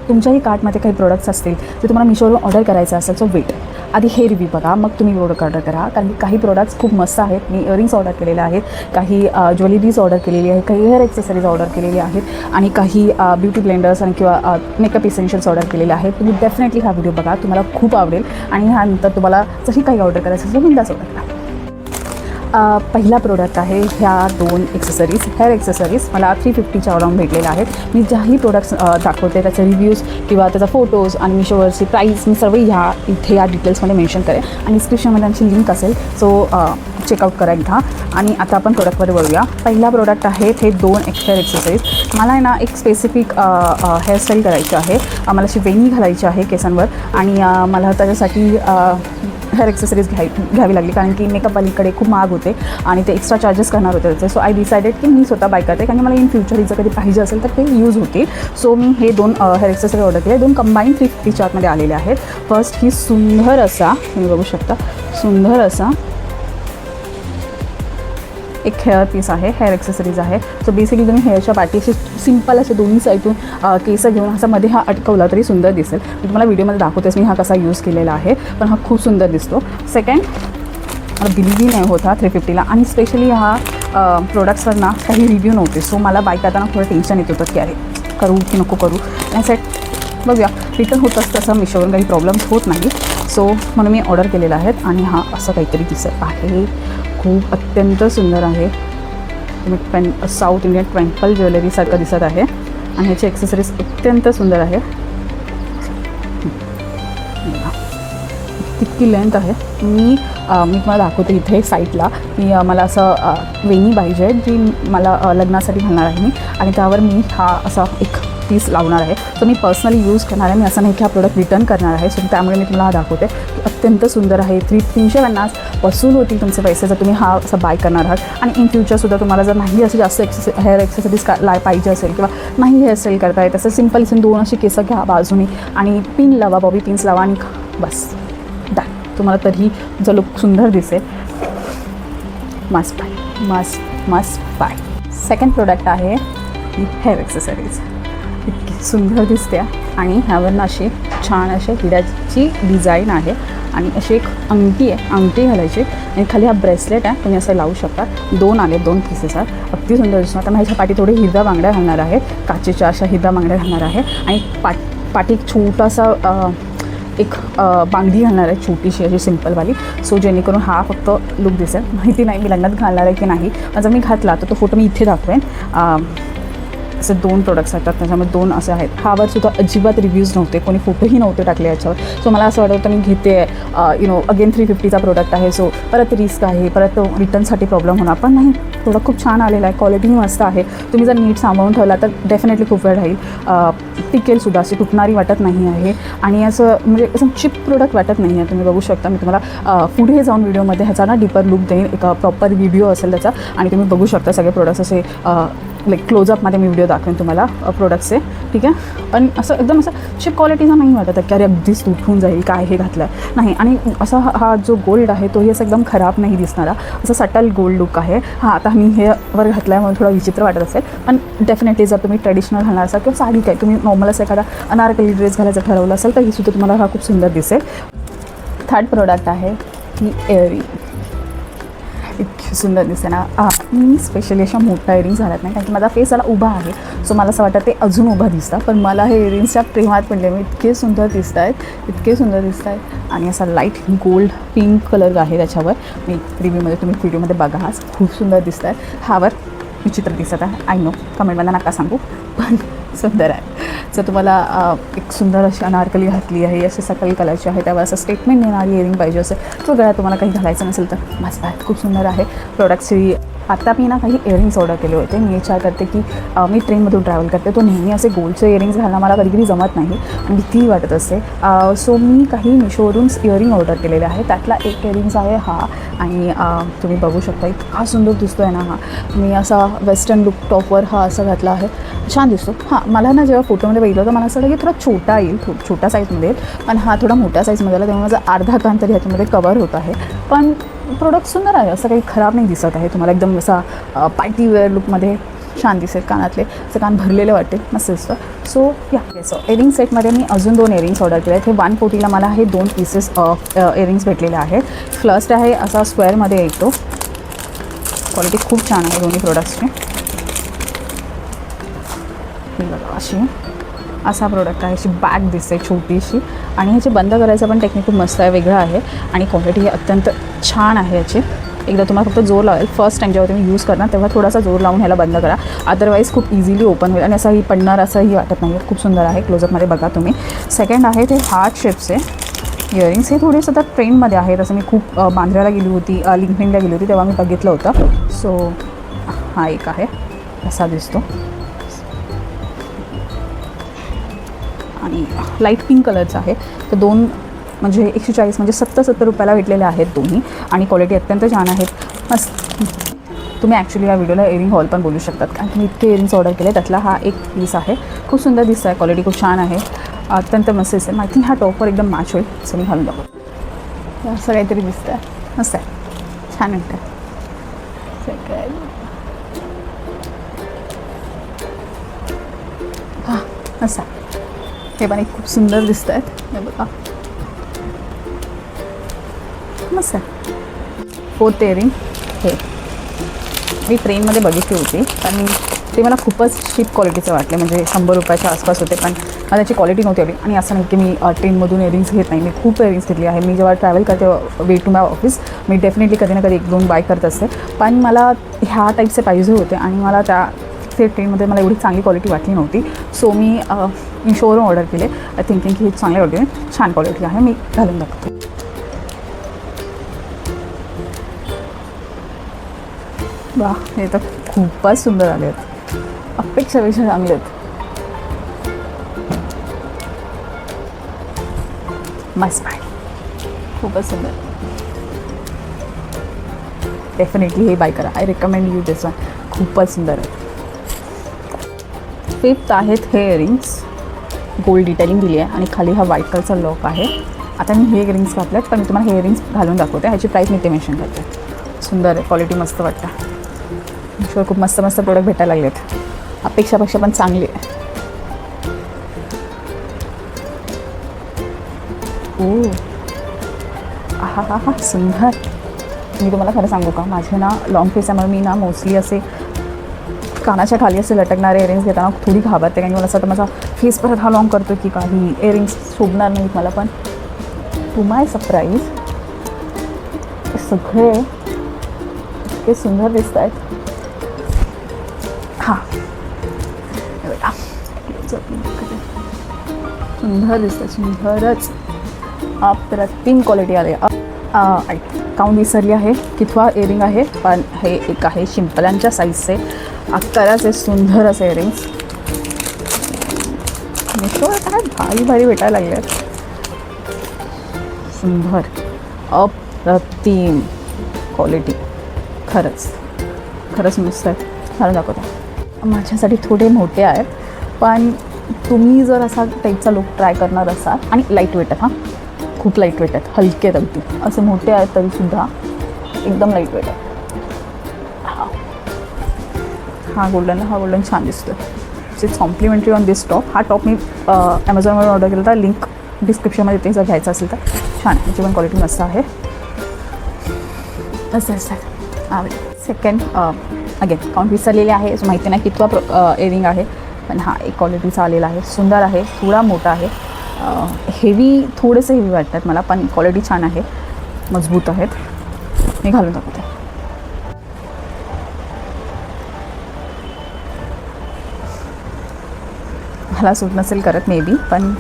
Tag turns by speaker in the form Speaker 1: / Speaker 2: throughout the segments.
Speaker 1: तुमच्याही कार्टमध्ये काही प्रोडक्ट्स असतील जे तुम्हाला मिशोवरून ऑर्डर करायचं असेल, सो वेट, आधी हे रिव्ह्यू बघा, मग तुम्ही प्रोडक्ट ऑर्डर करा. कारण की काही प्रोडक्ट्स खूप मस्त आहेत. मी इयरिंग्स ऑर्डर केलेले आहेत, काही ज्वेलरीज ऑर्डर केलेली आहे, काही हेअर एक्सेसरीज ऑर्डर केलेली आहेत आणि काही ब्युटी ब्लेंडर्स आणि किंवा मेकअप इसेन्शियल्स ऑर्डर केलेले आहेत. तुम्ही डेफिनेटली हा व्हिडिओ बघा, तुम्हाला खूप आवडेल आणि ह्यानंतर तुम्हाला जशी काही ऑर्डर करायचं असेल बिंदास ऑर्डर करा. पहिला प्रोडक्ट आहे ह्या 2 एक्सेसरीज, हेअर एक्सेसरीज मला 350च्या अराउंड भेटलेल्या आहेत. मी ज्याही प्रोडक्ट्स दाखवते त्याचे रिव्ह्यूज किंवा त्याचा फोटोज आणि मिशोवरची प्राईस मी सर्व इथे या डिटेल्समध्ये मेन्शन करेन आणि डिस्क्रिप्शनमध्ये आमची लिंक असेल, सो चेकआउट करा एकदा. आणि आता आपण प्रोडक्टवर वळूया. पहिला प्रोडक्ट आहे हे 2 हेअर एक्सेसरीज. मला आहे ना एक स्पेसिफिक हेअरस्टाईल करायची आहे. मला अशी वेणी घालायची आहे केसांवर आणि मला त्याच्यासाठी हेअर एक्सेसरीज घ्यावी लागली, कारण की मेकअप अलीकडे खूप महाग होते आणि ते एक्स्ट्रा चार्जेस करणार होते त्याचे. सो आय डिसायडेड की मी स्वतः बाय करते, कारण की मला इन फ्युचर हिचं कधी पाहिजे असेल तर ते यूज होतील. सो मी हे 2 हेअर एक्सेसरी ऑर्डर केले. 2 कंबाईन 350च्या आतमध्ये आलेले आहेत. फर्स्ट ही सुंदर असा, तुम्ही बघू शकता, सुंदर असा एक हेअर पीस आहे, हेअर एक्सेसरीज आहे. सो बेसिकली तुम्ही हेअरच्या पाठीशी सिंपल असे दोन्ही साईडून केस घेऊन असा मध्ये हा अटकवला तरी सुंदर दिसेल. मी तुम्हाला व्हिडिओमध्ये दाखवतेच मी हा कसा यूज केलेला आहे, पण हा खूप सुंदर दिसतो. सेकंड, मला बिलीव्ही नाही होत हा 350ला, आणि स्पेशली ह्या प्रोडक्ट्सवर ना काही रिव्ह्यू नव्हते. सो मला बाय करताना थोडं टेन्शन येत होतं की अरे करू की नको करू. आणि सेट बघूया, रिटर्न होत असतं तसं मिशोवरून काही प्रॉब्लेम्स होत नाही. सो म्हणून मी ऑर्डर केलेला आहे आणि हा असं काहीतरी दिसत आहे. खूप अत्यंत सुंदर आहे. तुम्ही साऊथ इंडियन टेम्पल ज्वेलरीसारखं दिसत आहे आणि ह्याची एक्सेसरीज अत्यंत सुंदर आहे. किती लेंथ आहे, मी तुम्हाला दाखवते इथे साईडला की मला असं वेणी पाहिजे जी मला लग्नासाठी घालणार आहे मी, आणि त्यावर मी हा असा एक पीस लावणार आहे. सो मी पर्सनली यूज करणार आहे. मी असं नाही की हा प्रोडक्ट रिटर्न करणार आहे. सो त्यामुळे मी तुम्हाला हा दाखवते की अत्यंत सुंदर आहे. 350 वसूल होतील तुमचे पैसे जर तुम्ही हा असं बाय करणार आहात. आणि इन फ्युचरसुद्धा तुम्हाला जर नाही असं जास्त हेअर एक्सेसरीज पाहिजे असेल किंवा नाही हेअरस्टाईल करता येत तसं सिम्पल इथून 2 अशी केसं घ्या बाजूनी आणि पिन लावा, बॉबी पिन्स लावा आणि बस डन. तुम्हाला तरीही जो लुक सुंदर दिसेल. Must buy, must must buy. Second product आहे ही हेअर एक्सेसरीज. इतकी सुंदर दिसते आणि ह्यावरनं अशी छान अशा हिऱ्याची डिझाईन आहे आणि अशी एक अंगठी आहे, अंगठी घालायची आणि खाली हा ब्रेसलेट आहे, तुम्ही असं लावू शकता. 2 आले, 2 पीसेस आहेत. अगदी सुंदर दिसणार. तर ह्याच्या पाठी थोडे हिरव्या बांगड्या घालणार आहे, काचेच्या अशा हिरव्या बांगड्या घालणार आहे आणि पाठी एक छोटासा एक बांगडी घालणार आहे, छोटीशी अशी सिम्पलवाली. सो जेणेकरून हा फक्त लुक दिसेल. माहिती नाही मी लग्नात घालणार आहे की नाही, जर मी घातला तर तो फोटो मी इथे दाखवेन. असे 2 प्रोडक्ट्स आहेत, त्याच्यामध्ये 2 असे आहेत. ह्यावर सुद्धा अजिबात रिव्ह्यूज नव्हते, कोणी फोटोही नव्हते टाकले याच्यावर. सो मला असं वाटत होतं मी घेते अगेन 350चा प्रोडक्ट आहे, सो परत रिस्क आहे, परत रिटर्नसाठी प्रॉब्लेम होणार. पण नाही, प्रोडक्ट खूप छान आलेला आहे, क्वालिटी मस्त आहे. तुम्ही जर नीट सांभाळून ठेवला तर डेफिनेटली खूप वेळ राहील, टिकेलसुद्धा, अशी तुटणारी वाटत नाही आहे आणि असं म्हणजे असं चिप प्रोडक्ट वाटत नाही आहे. तुम्ही बघू शकता. मी तुम्हाला पुढे जाऊन व्हिडिओमध्ये ह्याचा ना डीपर लुक देईन, एक प्रॉपर व्हिडिओ असेल त्याचा, आणि तुम्ही बघू शकता सगळे प्रोडक्ट्स असे लाईक क्लोजअपमध्ये मी व्हिडिओ दाखवेन तुम्हाला प्रोडक्ट्सचे, ठीक आहे. पण असं एकदम असं चिप क्वालिटीचा नाही वाटत की अरे अगदीच तुटून जाईल काय हे घातलं आहे, नाही. आणि असा हा जो गोल्ड आहे तोही असं एकदम खराब नाही दिसणारा, असं सटल गोल्ड लुक आहे. हां, आता मी हे वर घातला आहे म्हणून थोडा विचित्र वाटत असेल, पण डेफिनेटली जर तुम्ही ट्रेडिशनल घालणार असाल किंवा साडी काय तुम्ही नॉर्मल असं एखादा अनारकली ड्रेस घालायचं ठरवलं असेल तर ही सुद्धा तुम्हाला हा खूप सुंदर दिसेल. थर्ड प्रोडक्ट आहे ही इयरिंग. इतकी सुंदर दिसते ना. मी स्पेशली अशा मोठ्या इयरिंग्स घालत नाही, कारण की माझा फेस जरा उभा आहे. सो मला असं वाटतं ते अजून उभं दिसतं, पण मला हे इयरिंग्सच्या प्रेमात पडले. मी इतके सुंदर दिसत आहेत, इतके सुंदर दिसत आहेत. आणि असा लाईट गोल्ड पिंक कलर आहे त्याच्यावर. मी रिव्ह्यूमध्ये तुम्ही व्हिडिओमध्ये बघा, खूप सुंदर दिसत आहेत. ह्यावर विचित्र दिसत आहे, आय नो, कमेंटमध्ये नका सांगू, पण सुंदर आहे. जर तुम्हाला एक सुंदर अशी अनारकली घातली आहे, अशी सटल कलरची आहे, त्यावर असं स्टेटमेंट देणारी इयरिंग पाहिजे असेल, तो गळ्यात तुम्हाला काही घालायचं नसेल तर मस्त आहे, खूप सुंदर आहे. प्रोडक्ट्सची आता मी ना काही इयरिंग्स ऑर्डर केले होते. मी विचार करते की मी ट्रेनमधून ट्रॅव्हल करते, तो नेहमी असे गोल्डचे इयरिंग्स घालणं मला कधी कधी जमत नाही आणि भीती वाटत असते. सो मी काही मिशोवरून इयरिंग ऑर्डर केलेले आहे. त्यातला एक इयरिंग्स आहे हा, आणि तुम्ही बघू शकता इतका सुंदर दिसतो आहे ना हा. मी असा वेस्टर्न लुक टॉपवर हा असा घातला आहे, छान दिसतो. हां, मला ना जेव्हा फोटोमध्ये बघितलं तर मला असं वाटलं की थोडा छोटा येईल, छोटा साईजमध्ये येईल, पण हा थोडा मोठ्या साईजमध्ये आला, तेव्हा माझा अर्धा कान तरी ह्याच्यामध्ये कवर होत आहे. पण प्रोडक्ट सुंदर आहे, असं काही खराब नाही दिसत आहे. तुम्हाला एकदम असा पार्टी वेअर लुकमध्ये छान दिसेल कानातले, असं कान भरलेले वाटेल, मस्त दिसतं. सो या सो एअरिंग सेटमध्ये मी अजून 2 इयरिंग्स ऑर्डर केले आहेत. हे 140ला मला हे 2 पीसेस इयरिंग्स भेटलेले आहेत. फर्स्ट आहे असा स्क्वेअरमध्ये येतो, क्वालिटी खूप छान आहे दोन्ही प्रोडक्ट्सची. बघा अशी असा प्रोडक्ट आहे, अशी बॅग दिसते छोटीशी आणि ह्याची बंद करायचं पण टेक्निक खूप मस्त आहे, वेगळं आहे आणि क्वालिटी ही अत्यंत छान आहे याची. एकदा तुम्हाला फक्त जोर लावेल, फर्स्ट टाईम जेव्हा तुम्ही यूज करणार तेव्हा थोडासा जोर लावून ह्याला बंद करा, अदरवाईज खूप इझिली ओपन होईल आणि असंही पडणार असंही वाटत नाही. खूप सुंदर आहे, क्लोजअपमध्ये बघा तुम्ही. सेकंड आहे ते हार्ट शेप्सचे इयरिंग्स. हे थोडे सतत ट्रेंडमध्ये आहेत, असं मी खूप बांद्र्याला गेली होती, लिंकडिनला गेली होती तेव्हा मी बघितलं होतं. सो हा एक आहे, असा दिसतो आणि लाईट पिंक कलरचा आहे. तर 2 म्हणजे 140 म्हणजे 70 रुपयाला भेटलेले आहेत दोन्ही आणि क्वालिटी अत्यंत छान आहेत, मस्त. तुम्ही ॲक्च्युली या व्हिडिओला इयरिंग हॉल पण बोलू शकतात, कारण की मी इतके इयरिंग्स ऑर्डर केले, त्यातला हा एक पीस आहे. खूप सुंदर दिसतं आहे, क्वालिटी खूप छान आहे, अत्यंत मस्त दिसेल. आय थिंक हा टॉपवर एकदम मॅच होईल, असं मी घालून बघू. असं काहीतरी दिसतं आहे, मस्त आहे, छान वाटतं. हां मस्त आहे, हे पण एक खूप सुंदर दिसत आहेत, हे बघा मस्त आहे. 4th इयरिंग हे मी ट्रेनमध्ये बघितली होती पण ते मला खूपच चीप क्वालिटीचं वाटले, म्हणजे 100 रुपयाच्या आसपास होते, पण मला त्याची क्वालिटी नव्हती आली. आणि असं नाही की मी ट्रेनमधून इयरिंग्स घेत नाही, मी खूप इयरिंग्स घेतली आहे. मी जेव्हा ट्रॅव्हल करते वे टू माय ऑफिस मी डेफिनेटली कधी ना कधी 1-2 बाय करत असते, पण मला ह्या टाईपचे पाहिजे होते आणि मला ते ट्रेनमध्ये मला एवढी चांगली क्वालिटी वाटली नव्हती. सो मी मिशोवरून ऑर्डर केले, आय थिंकिंग की ही चांगली क्वालिटी आहे, छान क्वालिटी आहे. मी घालून दाखवतो. वा, हे तर खूपच सुंदर आले आहेत, अपेक्षापेक्षा चांगले आहेत, मस्त आहे, खूपच सुंदर. डेफिनेटली हे बाय करा, I recommend you this one, खूपच सुंदर आहे. 5th आहेत हे इयरिंग्स, गोल्ड डिटेलिंग दिली आहे आणि खाली हा व्हाईट कलरचा लॉक आहे. आता मी हे इयरिंग्स घातलेत, पण मी तुम्हाला हे इयरिंग्स घालून दाखवते, ह्याची प्राईस मी ते मेन्शन करते. सुंदर आहे, क्वालिटी मस्त वाटतं. मिशोवर खूप मस्त मस्त प्रोडक्ट भेटायला लागलेत, अपेक्षापेक्षा पण चांगले. ओ हा हा हा सुंदर. मी तुम्हाला खरं सांगू का, माझे ना लॉंग फेस आहे, मी ना मोस्टली असे कानाच्या खाली असे लटकणारे इयरिंग्स घेताना थोडी घाबरते, कारण की मला असं वाटतं माझा फेस परत हा लॉंग करतो की काही इयरिंग्स शोभणार नाहीत मला. पण टू माय सरप्राईज सगळे इतके सुंदर दिसत आहेत. हां बेटा सुंदर दिसतं, सुंदरच, अप्रतिम क्वालिटी आली. काउंट विसरली आहे कितवा इयरिंग आहे, पण हे एक आहे शिंपलांच्या साईजचे आकाराचे सुंदर असे इयरिंग्स. मिशोवर काय भारी भारी भेटायला लागले आहेत, सुंदर अप्रतिम क्वालिटी, खरंच खरंच मस्त आहे. छान दाखवतो. माझ्यासाठी थोडे मोठे आहेत, पण तुम्ही जर असा टाईपचा लुक ट्राय करणार असाल आणि लाईट वेट आहेत, हां खूप लाईट वेट आहेत, हलके आहेत अगदी, असे मोठे आहेत तरीसुद्धा एकदम लाईट वेट आहे. हा गोल्डन छान दिसतो. It's complimentary on this top. हा टॉप मी ॲमेझॉनवर ऑर्डर केला होता, लिंक डिस्क्रिप्शनमध्ये ते जर घ्यायचं असेल तर. छान, याची पण क्वालिटी मस्त आहे. असं असं सेकंड अगेन काउंट विसरलेले आहे, असं माहिती नाही कितवा इयरिंग आहे, पण हा एक क्वालिटीचा आलेला आहे, सुंदर आहे, थोडा मोठा आहे, हेवी थोडेसे हेवी वाटतात मला, पण क्वालिटी छान आहे, मजबूत आहेत. मी घालून दाखवते. मला सूट नसेल करत मे बी, पण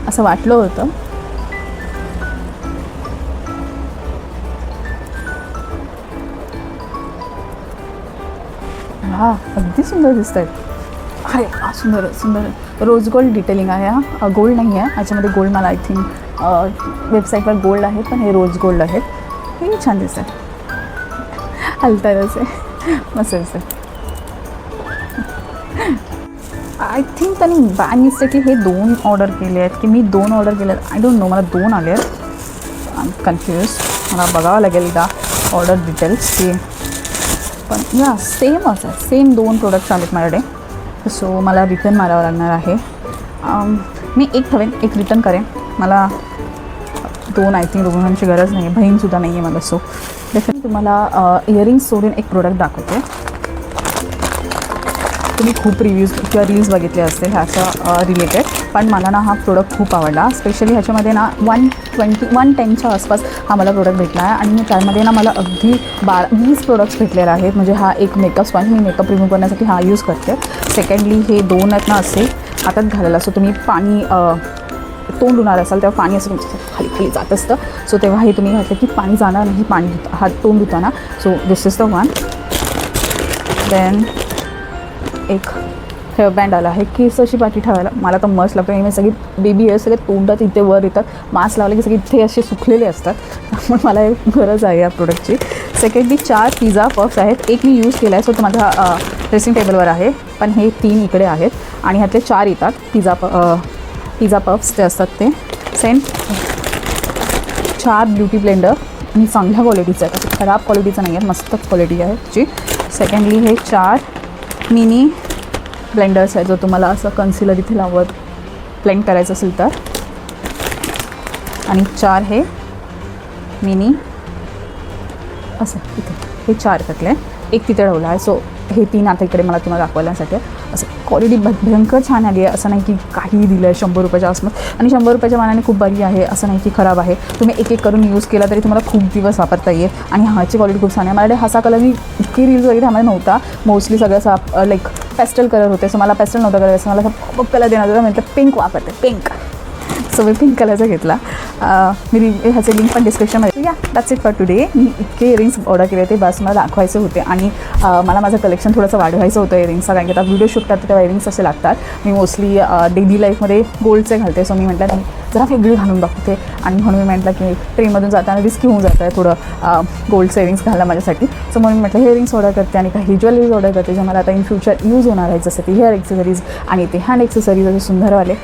Speaker 1: असं वाटलं होतं. हा अगदी सुंदर दिसत आहेत. अरे सुंदर सुंदर रोज गोल्ड डिटेलिंग आहे. हा गोल्ड नाही आहे याच्यामध्ये, गोल्ड मला आय थिंक वेबसाईटवर गोल्ड आहे, पण हे रोज गोल्ड आहेत. हे छान दिसत आहे, हलतात असे, मस्त दिसत आहे. आय थिंक त्यांनी बाय मिस्टेकली हे 2 ऑर्डर केले आहेत की मी 2 ऑर्डर केले आहेत, आय डोंट नो. मला 2 आले आहेत, आय एम कन्फ्यूज. मला बघावं लागेल एकदा ऑर्डर डिटेल्स की पण या सेमच आहे, सेम 2 प्रोडक्ट्स आलेत माझ्याकडे. सो मला रिटर्न मारावं लागणार आहे. मी एक ठेवेन, एक रिटर्न करेन. मला 2 आय थिंक दोघांची गरज नाही आहे, बहीणसुद्धा नाही आहे मला. सो डेफिनेटली तुम्हाला इयरिंग्स सोडून एक प्रोडक्ट दाखवते. तुम्ही खूप रिव्ह्यूज किंवा रील्स बघितले असतील ह्याच्या रिलेटेड, पण मला ना हा प्रोडक्ट खूप आवडला. स्पेशली ह्याच्यामध्ये ना 110च्या आसपास हा मला प्रोडक्ट भेटला आहे. आणि त्यामध्ये ना मला अगदी 20 प्रोडक्ट्स भेटलेले आहेत. म्हणजे हा एक मेकअप स्पंज, मी मेकअप रिमूव्ह करण्यासाठी हा यूज करते. सेकंडली हे 2 आहेत ना असे हातात घालायला. सो तुम्ही पाणी तोंड धुणार असाल तेव्हा पाणी असं तुमचं खाली खाली जात असतं. सो तेव्हा हे तुम्ही घातलं की पाणी जाणार नाही, पाणी हात तोंड धुताना. So this is the one. Then एक हेअरबँड आला आहे, केस अशी पाठी ठेवायला मला तर मस्त लागतं. मी सगळी बेबी हेअर सगळे तोंडात इथे वर येतात, मास्क लावले की सगळे इथे असे सुकलेले असतात. त्यामुळे मला एक गरज आहे या प्रोडक्टची. सेकंडली 4 पिझ्झा पफ्स आहेत. एक मी यूज केला आहे, सो तो माझ्या ड्रेसिंग टेबलवर आहे. पण हे 3 इकडे आहेत आणि ह्यातले 4 येतात पिझ्झा पफ्स जे असतात ते. सेम 4 ब्युटी ब्लेंडर आणि चांगल्या क्वालिटीचं आहे, असं खराब क्वालिटीचं नाही आहे, मस्त क्वालिटी आहे ह्याची. सेकंडली हे 4 मिनी ब्लेंडर्स आहे, जो तुम्हाला असं कन्सिलर इथे लावत ब्लेंड करायचं असेल तर. आणि 4 हे मिनी असं इथे, हे 4 त्यातले एक तिथे ठेवलं आहे. सो हे 3 आता इकडे मला तुम्हाला दाखवण्यासाठी. असं क्वालिटी भयंकर छान आली आहे. असं नाही की काही दिलं आहे 100 रुपयाच्या आसपास, आणि 100 रुपयाच्या मानाने खूप बरी आहे असं नाही की खराब आहे. तुम्ही एक करून यूज केला तरी तुम्हाला खूप दिवस वापरता येईल. आणि ह्याची क्वालिटी खूप छान आहे. माझ्याकडे हाचा कलर मी इतकी रील्स वगैरे ह्यामध्ये नव्हता, मोस्टली सगळं असं लाईक पेस्टल कलर होते. सो मला पेस्टल नव्हता करायचं, मला असं पॉपअप कलर देणार होता. म्हटलं पिंक वापरते, पिंक. सो मी पिंक कलरचा घेतला. मी ह्याचे लिंक पण डिस्क्रिप्शनमध्ये. या दॅट्स इट फॉर टुडे. मी इतके इयरिंग्स ऑर्डर केले होते, बस मला दाखवायचे होते. आणि मला माझं कलेक्शन थोडंसं वाढवायचं होतं इयरिंग्सचं, कारण की आता व्हिडिओ शूट करते तेव्हा इयरिंग्स असे लागतात. मी मोस्टली डेली लाईफमध्ये गोल्डचे घालते. सो मी म्हटलं जरा वेगळी घालून दाखवते, आणि म्हणून मी म्हटलं की ट्रेनमधून जाताना रिस्की होऊन जातं आहे थोडं गोल्डचे इयरिंग्स घालणं माझ्यासाठी. सो म्हणून म्हटलं हे इयरिंग्स ऑर्डर करते आणि काही ज्वेलरीज ऑर्डर करते जे मला आता इन फ्युचर यूज होणार आहे, जसं की हेअर एक्सेसरीज आणि ते हँड एक्सेसरीज असे सुंदरवाले.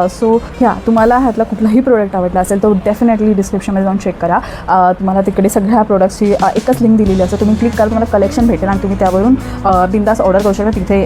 Speaker 1: सो ह्या तुम्हाला ह्यातला कुठलाही प्रोडक्ट आवडला असेल तर डेफिनेटली डिस्क्रिप्शनमध्ये जाऊन चेक करा. तुम्हाला तिकडे सगळ्या प्रोडक्ट्सची एकच लिंक दिलेली असते. तुम्ही क्लिक करा, तुम्हाला कलेक्शन भेटेल आणि तुम्ही त्यावरून बिंदास ऑर्डर करू शकता. तिथे